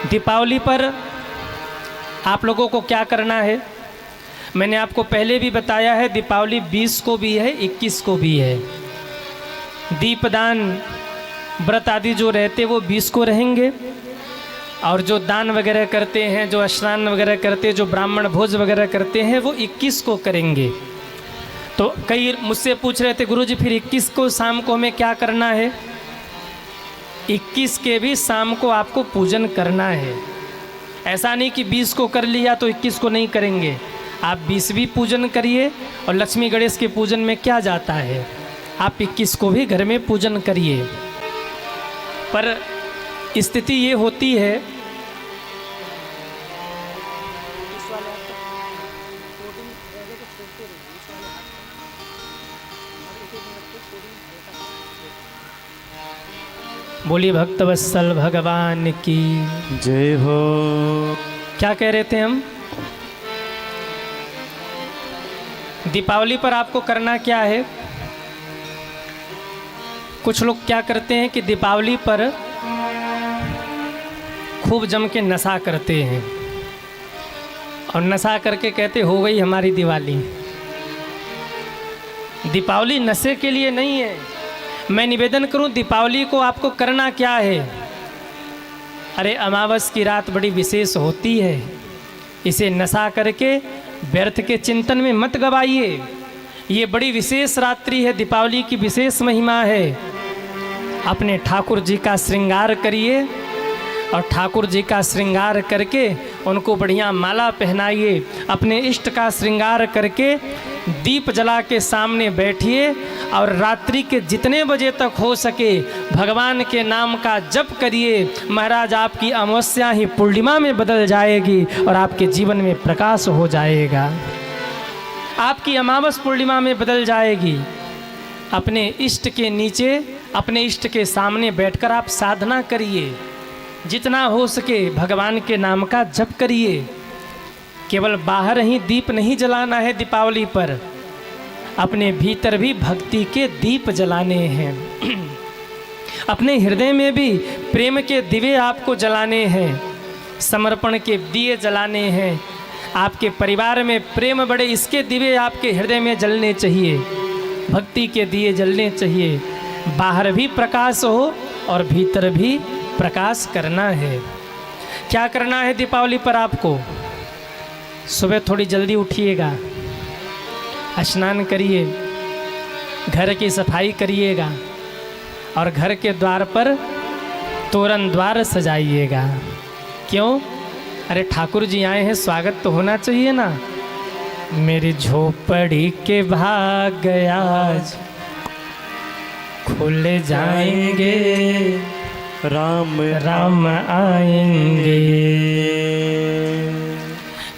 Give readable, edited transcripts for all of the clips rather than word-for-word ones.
दीपावली पर आप लोगों को क्या करना है, मैंने आपको पहले भी बताया है। दीपावली 20 को भी है, 21 को भी है। दीपदान व्रत आदि जो रहते वो 20 को रहेंगे, और जो दान वगैरह करते हैं, जो स्नान वगैरह करते हैं, जो ब्राह्मण भोज वगैरह करते हैं, वो 21 को करेंगे। तो कई मुझसे पूछ रहे थे, गुरुजी फिर 21 को शाम को हमें क्या करना है। 21 के भी शाम को आपको पूजन करना है। ऐसा नहीं कि 20 को कर लिया तो 21 को नहीं करेंगे। आप 20 भी पूजन करिए, और लक्ष्मी गणेश के पूजन में क्या जाता है, आप 21 को भी घर में पूजन करिए। पर स्थिति ये होती है, बोलिए भक्तवत्सल भगवान की जय हो। क्या कह रहे थे हम, दीपावली पर आपको करना क्या है। कुछ लोग क्या करते हैं कि दीपावली पर खूब जम के नशा करते हैं, और नशा करके कहते हो गई हमारी दिवाली। दीपावली नशे के लिए नहीं है। मैं निवेदन करूं, दीपावली को आपको करना क्या है। अरे अमावस की रात बड़ी विशेष होती है, इसे नशा करके व्यर्थ के चिंतन में मत गवाइए। ये बड़ी विशेष रात्रि है, दीपावली की विशेष महिमा है। अपने ठाकुर जी का श्रृंगार करिए, और ठाकुर जी का श्रृंगार करके उनको बढ़िया माला पहनाइए। अपने इष्ट का श्रृंगार करके दीप जला के सामने बैठिए, और रात्रि के जितने बजे तक हो सके भगवान के नाम का जप करिए। महाराज आपकी अमावस्या ही पूर्णिमा में बदल जाएगी, और आपके जीवन में प्रकाश हो जाएगा। आपकी अमावस पूर्णिमा में बदल जाएगी। अपने इष्ट के नीचे, अपने इष्ट के सामने बैठकर आप साधना करिए। जितना हो सके भगवान के नाम का जप करिए। केवल बाहर ही दीप नहीं जलाना है दीपावली पर, अपने भीतर भी भक्ति के दीप जलाने हैं। अपने हृदय में भी प्रेम के दिवे आपको जलाने हैं, समर्पण के दिए जलाने हैं। आपके परिवार में प्रेम बढ़े, इसके दिवे आपके हृदय में जलने चाहिए, भक्ति के दिए जलने चाहिए। बाहर भी प्रकाश हो और भीतर भी प्रकाश करना है। क्या करना है दीपावली पर आपको, सुबह थोड़ी जल्दी उठिएगा, स्नान करिए, घर की सफाई करिएगा, और घर के द्वार पर तोरण द्वार सजाइएगा। क्यों, अरे ठाकुर जी आए हैं, स्वागत तो होना चाहिए ना। मेरी झोपड़ी के भाग आज खुल जाएंगे, राम राम आएंगे,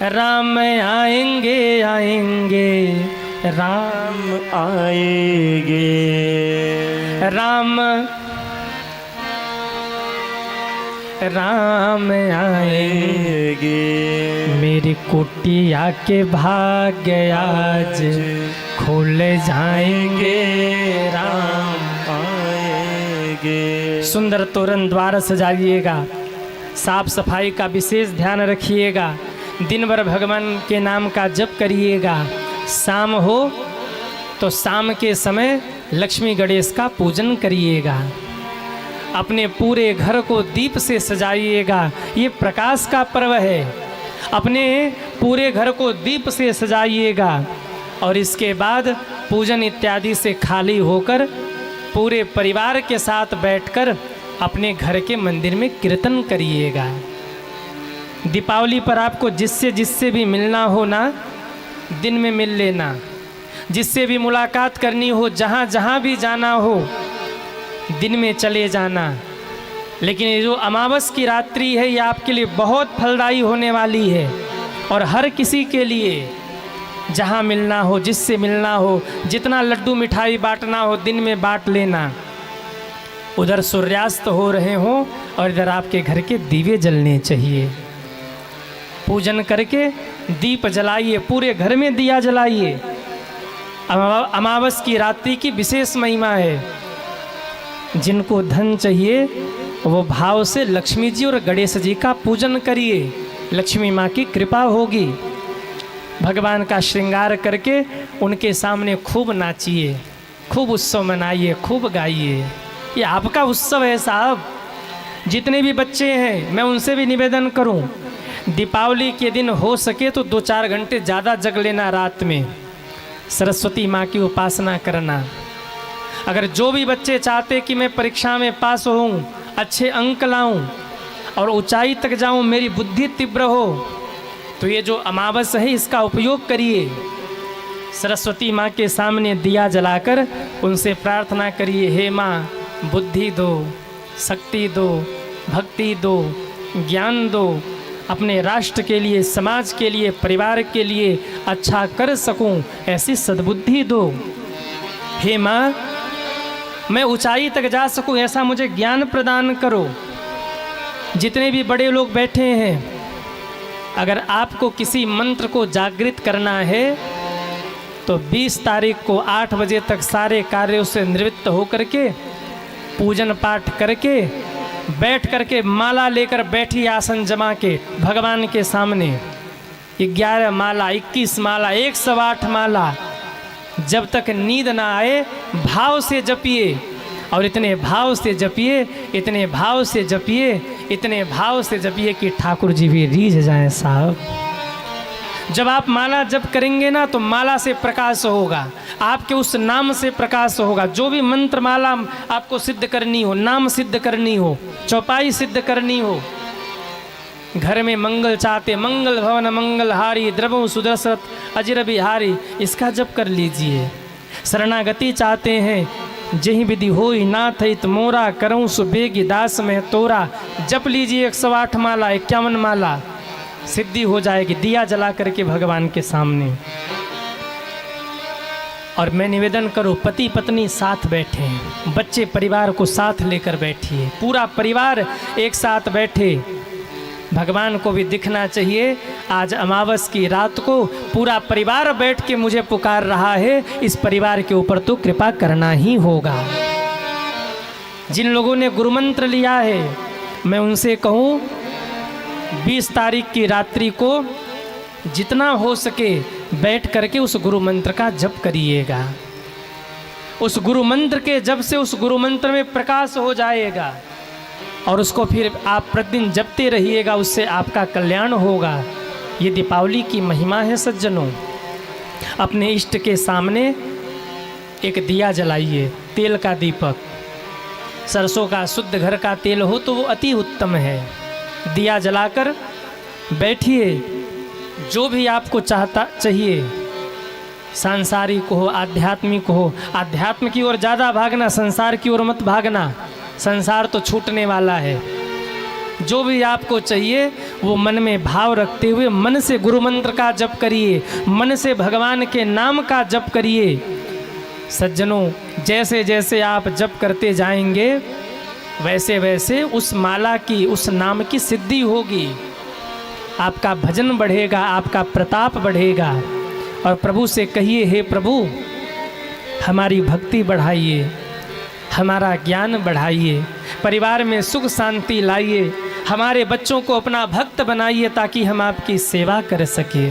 राम आएंगे, आएंगे, राम आएंगे, राम राम आएंगे। मेरी कुटिया के भाग्य आज खुल जाएंगे, राम आएंगे। सुंदर तोरण द्वार सजाइएगा, साफ सफाई का विशेष ध्यान रखिएगा, दिन भर भगवान के नाम का जप करिएगा। शाम हो तो शाम के समय लक्ष्मी गणेश का पूजन करिएगा। अपने पूरे घर को दीप से सजाइएगा, ये प्रकाश का पर्व है। अपने पूरे घर को दीप से सजाइएगा, और इसके बाद पूजन इत्यादि से खाली होकर पूरे परिवार के साथ बैठकर अपने घर के मंदिर में कीर्तन करिएगा। दीपावली पर आपको जिससे जिससे भी मिलना हो ना, दिन में मिल लेना। जिससे भी मुलाकात करनी हो, जहाँ जहाँ भी जाना हो, दिन में चले जाना। लेकिन ये जो अमावस की रात्रि है, ये आपके लिए बहुत फलदायी होने वाली है, और हर किसी के लिए जहाँ मिलना हो, जिससे मिलना हो, जितना लड्डू मिठाई बांटना हो, दिन में बांट लेना। उधर सूर्यास्त हो रहे हों और इधर आपके घर के दीवे जलने चाहिए। पूजन करके दीप जलाइए, पूरे घर में दिया जलाइए। अमावस की रात्रि की विशेष महिमा है। जिनको धन चाहिए वो भाव से लक्ष्मी जी और गणेश जी का पूजन करिए, लक्ष्मी माँ की कृपा होगी। भगवान का श्रृंगार करके उनके सामने खूब नाचिए, खूब उत्सव मनाइए, खूब गाइए। ये आपका उत्सव है साहब। जितने भी बच्चे हैं मैं उनसे भी निवेदन करूं, दीपावली के दिन हो सके तो 2-4 घंटे ज़्यादा जग लेना, रात में सरस्वती माँ की उपासना करना। अगर जो भी बच्चे चाहते कि मैं परीक्षा में पास होऊं, अच्छे अंक लाऊं और ऊंचाई तक जाऊं, मेरी बुद्धि तीव्र हो, तो ये जो अमावस है इसका उपयोग करिए। सरस्वती माँ के सामने दिया जलाकर उनसे प्रार्थना करिए, हे माँ बुद्धि दो, शक्ति दो, भक्ति दो, ज्ञान दो, अपने राष्ट्र के लिए, समाज के लिए, परिवार के लिए अच्छा कर सकूं, ऐसी सद्बुद्धि दो। हे माँ मैं ऊंचाई तक जा सकूं, ऐसा मुझे ज्ञान प्रदान करो। जितने भी बड़े लोग बैठे हैं, अगर आपको किसी मंत्र को जागृत करना है तो 20 तारीख को 8 बजे तक सारे कार्यों से निवृत्त होकर के पूजन पाठ करके बैठ करके माला लेकर बैठी, आसन जमा के भगवान के सामने 11 माला, 21 माला, 108 माला, जब तक नींद ना आए भाव से जपिए। और इतने भाव से जपिए, इतने भाव से जपिए, इतने भाव से जपिए कि ठाकुर जी भी रीझ जाएं साहब। जब आप माला जप करेंगे ना तो माला से प्रकाश होगा, आपके उस नाम से प्रकाश होगा। जो भी मंत्र माला आपको सिद्ध करनी हो, नाम सिद्ध करनी हो, चौपाई सिद्ध करनी हो, घर में मंगल चाहते, मंगल भवन मंगलहारी, द्रवों सुदर्शत अजर बिहारी, इसका जप कर लीजिए। शरणागति चाहते हैं, जही विधि होई नाथ हित मोरा, करऊँ सुबेगी दास में तोरा, जप लीजिए 108 माला, 51 माला, सिद्धि हो जाएगी। दिया जला करके भगवान के सामने। और मैं निवेदन करूं, पति पत्नी साथ बैठे, बच्चे परिवार को साथ लेकर बैठिए, पूरा परिवार एक साथ बैठे। भगवान को भी दिखना चाहिए, आज अमावस की रात को पूरा परिवार बैठ के मुझे पुकार रहा है, इस परिवार के ऊपर तो कृपा करना ही होगा। जिन लोगों ने गुरुमंत्र लिया है, मैं उनसे कहूँ 20 तारीख की रात्रि को जितना हो सके बैठ करके उस गुरु मंत्र का जप करिएगा। उस गुरु मंत्र के जप से उस गुरु मंत्र में प्रकाश हो जाएगा और उसको फिर आप प्रतिदिन जपते रहिएगा, उससे आपका कल्याण होगा। ये दीपावली की महिमा है सज्जनों। अपने इष्ट के सामने एक दिया जलाइए, तेल का दीपक, सरसों का शुद्ध घर का तेल हो तो वो अति उत्तम है। दिया जलाकर बैठिए, जो भी आपको चाहिए, सांसारिक हो, आध्यात्मिक हो, आध्यात्म की ओर ज़्यादा भागना, संसार की ओर मत भागना, संसार तो छूटने वाला है। जो भी आपको चाहिए वो मन में भाव रखते हुए मन से गुरु मंत्र का जप करिए, मन से भगवान के नाम का जप करिए। सज्जनों, जैसे जैसे आप जप करते जाएंगे वैसे वैसे उस माला की, उस नाम की सिद्धि होगी, आपका भजन बढ़ेगा, आपका प्रताप बढ़ेगा। और प्रभु से कहिए, हे प्रभु हमारी भक्ति बढ़ाइए, हमारा ज्ञान बढ़ाइए, परिवार में सुख शांति लाइए, हमारे बच्चों को अपना भक्त बनाइए ताकि हम आपकी सेवा कर सके।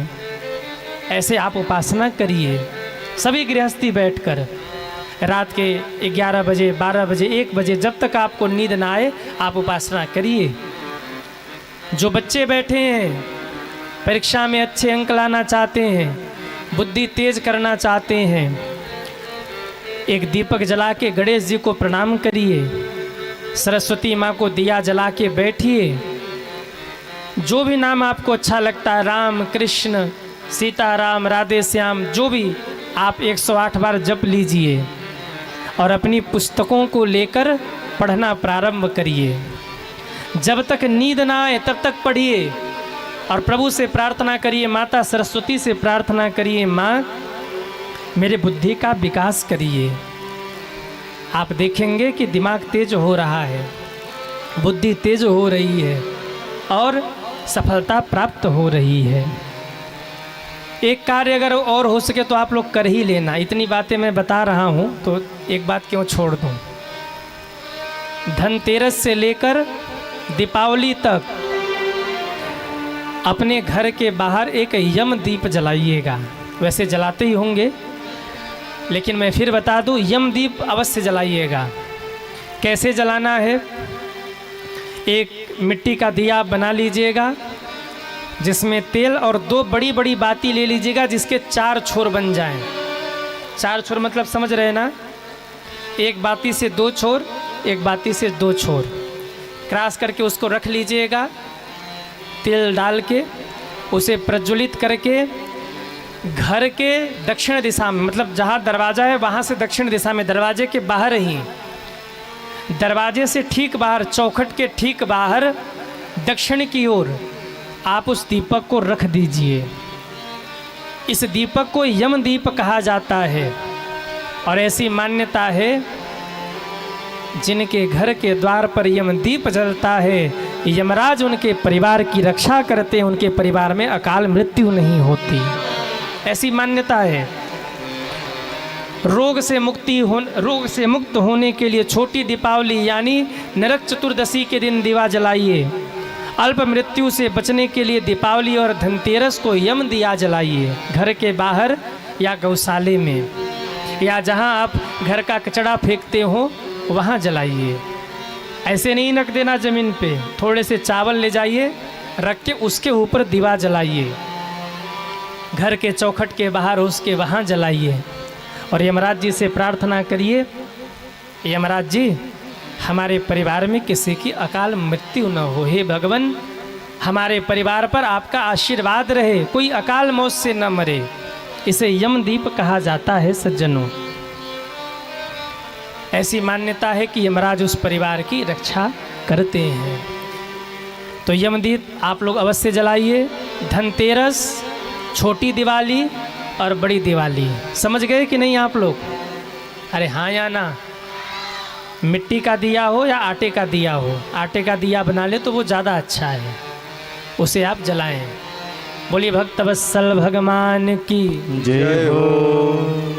ऐसे आप उपासना करिए, सभी गृहस्थी बैठकर रात के 11 बजे, 12 बजे, 1 बजे, जब तक आपको नींद ना आए आप उपासना करिए। जो बच्चे बैठे हैं, परीक्षा में अच्छे अंक लाना चाहते हैं, बुद्धि तेज करना चाहते हैं, एक दीपक जला के गणेश जी को प्रणाम करिए, सरस्वती माँ को दिया जला के बैठिए। जो भी नाम आपको अच्छा लगता है, राम कृष्ण सीताराम राधे श्याम, जो भी आप 108 बार जप लीजिए और अपनी पुस्तकों को लेकर पढ़ना प्रारंभ करिए। जब तक नींद ना आए तब तक पढ़िए और प्रभु से प्रार्थना करिए, माता सरस्वती से प्रार्थना करिए, माँ मेरे बुद्धि का विकास करिए। आप देखेंगे कि दिमाग तेज हो रहा है, बुद्धि तेज हो रही है और सफलता प्राप्त हो रही है। एक कार्य अगर और हो सके तो आप लोग कर ही लेना। इतनी बातें मैं बता रहा हूँ तो एक बात क्यों छोड़ दूँ। धनतेरस से लेकर दीपावली तक अपने घर के बाहर एक यम दीप जलाइएगा। वैसे जलाते ही होंगे, लेकिन मैं फिर बता दूं, यम दीप अवश्य जलाइएगा। कैसे जलाना है? एक मिट्टी का दिया बना लीजिएगा, जिसमें तेल और 2 बड़ी बड़ी बाती ले लीजिएगा, जिसके 4 छोर बन जाएं। 4 छोर मतलब समझ रहे ना? एक बाती से 2 छोर, एक बाती से 2 छोर क्रॉस करके उसको रख लीजिएगा। तेल डाल के उसे प्रज्वलित करके घर के दक्षिण दिशा में, मतलब जहाँ दरवाज़ा है वहाँ से दक्षिण दिशा में, दरवाजे के बाहर ही, दरवाजे से ठीक बाहर, चौखट के ठीक बाहर दक्षिण की ओर आप उस दीपक को रख दीजिए। इस दीपक को यम दीप कहा जाता है। और ऐसी मान्यता है, जिनके घर के द्वार पर यम दीप जलता है, यमराज उनके परिवार की रक्षा करते हैं, उनके परिवार में अकाल मृत्यु नहीं होती। ऐसी मान्यता है। रोग से मुक्त होने के लिए छोटी दीपावली यानी नरक चतुर्दशी के दिन दीवा जलाइए। अल्प मृत्यु से बचने के लिए दीपावली और धनतेरस को यम दिया जलाइए। घर के बाहर या गौशाले में, या जहां आप घर का कचरा फेंकते हो वहां जलाइए। ऐसे नहीं रख देना ज़मीन पे। थोड़े से चावल ले जाइए, रख के उसके ऊपर दीवा जलाइए। घर के चौखट के बाहर उसके वहाँ जलाइए। और यमराज जी से प्रार्थना करिए, यमराज जी हमारे परिवार में किसी की अकाल मृत्यु न हो। हे भगवान, हमारे परिवार पर आपका आशीर्वाद रहे, कोई अकाल मौत से न मरे। इसे यम दीप कहा जाता है सज्जनों। ऐसी मान्यता है कि यमराज उस परिवार की रक्षा करते हैं। तो यम दीप आप लोग अवश्य जलाइए। धनतेरस, छोटी दिवाली और बड़ी दिवाली, समझ गए कि नहीं आप लोग? अरे हाँ या ना? मिट्टी का दिया हो या आटे का दिया हो, आटे का दिया बना ले तो वो ज़्यादा अच्छा है, उसे आप जलाएं। बोलिए भक्तवत्सल भगवान की जय हो।